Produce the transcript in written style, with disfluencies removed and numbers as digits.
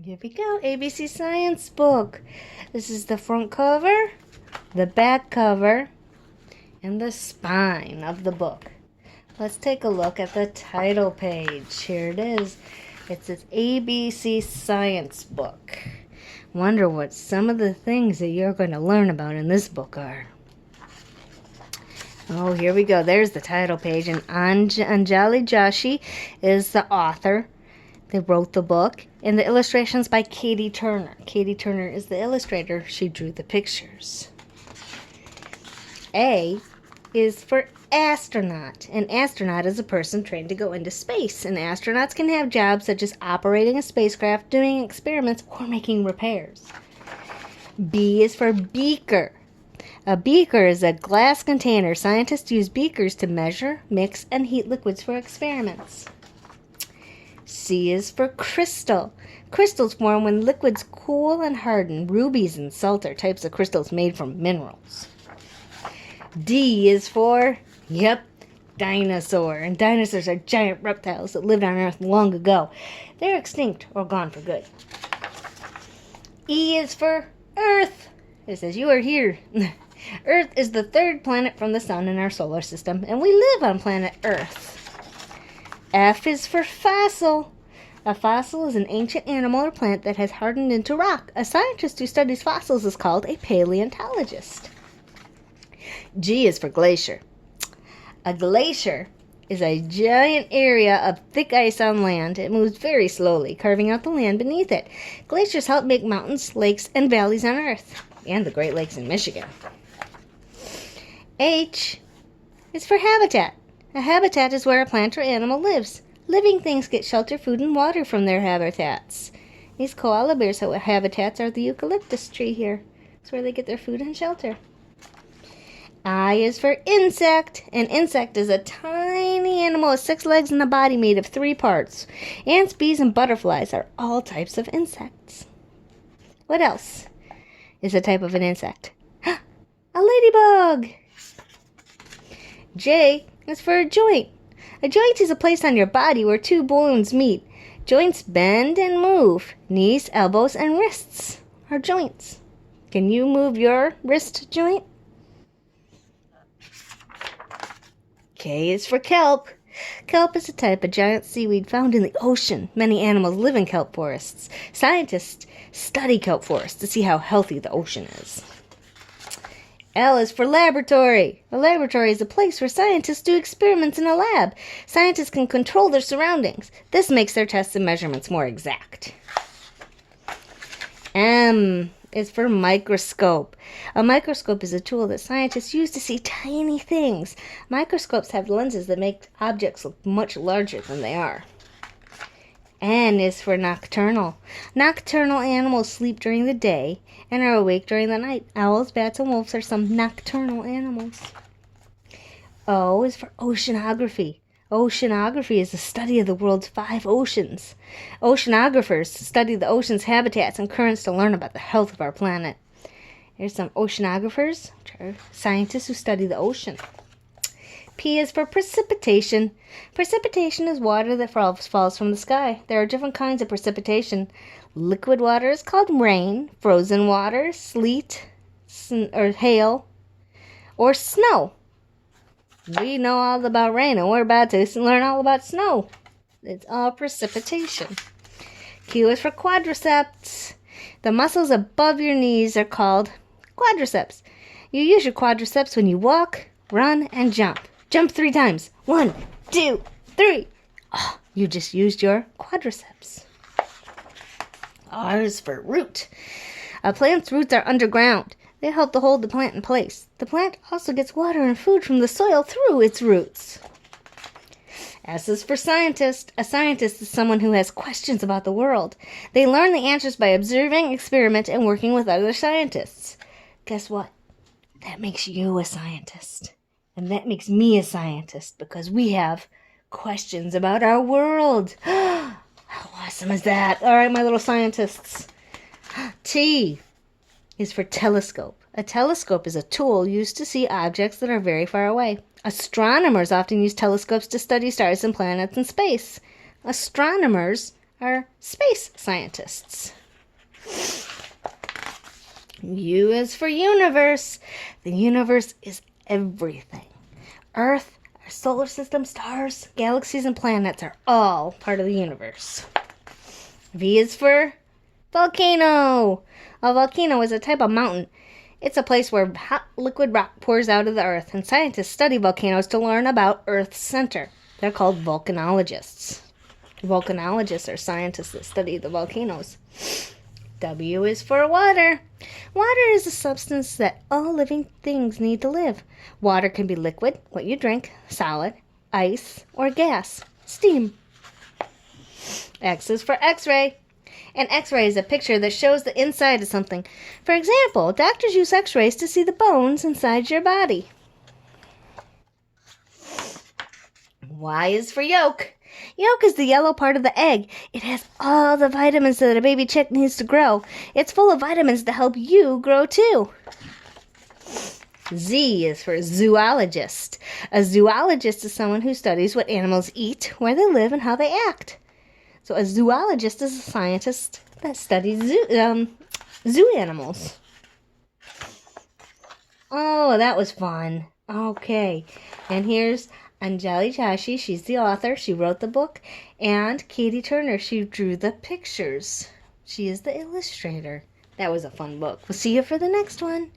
Here we go, ABC Science book. This is the front cover, the back cover, and the spine of the book. Let's take a look at the title page. Here it is. It says ABC Science book. Wonder what some of the things that you're going to learn about in this book are. Oh, here we go. There's the title page, and Anjali Joshi is the author. They wrote the book, and the illustrations by Katie Turner. Katie Turner is the illustrator. She drew the pictures. A is for astronaut. An astronaut is a person trained to go into space, and astronauts can have jobs such as operating a spacecraft, doing experiments, or making repairs. B is for beaker. A beaker is a glass container. Scientists use beakers to measure, mix, and heat liquids for experiments. C is for crystal. Crystals form when liquids cool and harden. Rubies and salt are types of crystals made from minerals. D is for, dinosaur. And dinosaurs are giant reptiles that lived on Earth long ago. They're extinct or gone for good. E is for Earth. It says you are here. Earth is the third planet from the sun in our solar system, and we live on planet Earth. F is for fossil. A fossil is an ancient animal or plant that has hardened into rock. A scientist who studies fossils is called a paleontologist. G is for glacier. A glacier is a giant area of thick ice on land. It moves very slowly, carving out the land beneath it. Glaciers help make mountains, lakes, and valleys on Earth, and the Great Lakes in Michigan. H is for habitat. A habitat is where a plant or animal lives. Living things get shelter, food, and water from their habitats. These koala bears' habitats are the eucalyptus tree here. It's where they get their food and shelter. I is for insect. An insect is a tiny animal with 6 legs and a body made of 3 parts. Ants, bees, and butterflies are all types of insects. What else is a type of an insect? A ladybug! J is for a joint. A joint is a place on your body where 2 bones meet. Joints bend and move. Knees, elbows, and wrists are joints. Can you move your wrist joint? K is for kelp. Kelp is a type of giant seaweed found in the ocean. Many animals live in kelp forests. Scientists study kelp forests to see how healthy the ocean is. L is for laboratory. A laboratory is a place where scientists do experiments in a lab. Scientists can control their surroundings. This makes their tests and measurements more exact. M is for microscope. A microscope is a tool that scientists use to see tiny things. Microscopes have lenses that make objects look much larger than they are. N is for nocturnal. Nocturnal animals sleep during the day and are awake during the night. Owls, bats, and wolves are some nocturnal animals. O is for oceanography. Oceanography is the study of the world's 5 oceans. Oceanographers study the ocean's habitats and currents to learn about the health of our planet. Here's some oceanographers, which are scientists who study the ocean. P is for precipitation. Precipitation is water that falls from the sky. There are different kinds of precipitation. Liquid water is called rain. Frozen water, sleet, or hail, or snow. We know all about rain, and we're about to learn all about snow. It's all precipitation. Q is for quadriceps. The muscles above your knees are called quadriceps. You use your quadriceps when you walk, run, and jump. Jump 3 times. 1, 2, 3. Oh, you just used your quadriceps. R is for root. A plant's roots are underground. They help to hold the plant in place. The plant also gets water and food from the soil through its roots. S is for scientist. A scientist is someone who has questions about the world. They learn the answers by observing, experimenting, and working with other scientists. Guess what? That makes you a scientist. And that makes me a scientist because we have questions about our world. How awesome is that? All right, my little scientists. T is for telescope. A telescope is a tool used to see objects that are very far away. Astronomers often use telescopes to study stars and planets in space. Astronomers are space scientists. U is for universe. The universe is everything. Earth, our solar system, stars, galaxies, and planets are all part of the universe. V is for volcano. A volcano is a type of mountain. It's a place where hot liquid rock pours out of the earth, and scientists study volcanoes to learn about Earth's center. They're called volcanologists. Volcanologists are scientists that study the volcanoes. W is for water. Water is a substance that all living things need to live. Water can be liquid, what you drink, solid, ice, or gas, steam. X is for X-ray. An X-ray is a picture that shows the inside of something. For example, doctors use X-rays to see the bones inside your body. Y is for yolk. Yolk is the yellow part of the egg. It has all the vitamins that a baby chick needs to grow. It's full of vitamins to help you grow too. Z is for zoologist. A zoologist is someone who studies what animals eat, where they live, and how they act. So a zoologist is a scientist that studies zoo animals. Oh, that was fun. Okay, and here's Anjali Joshi. She's the author. She wrote the book. And Katie Turner. She drew the pictures. She is the illustrator. That was a fun book. We'll see you for the next one.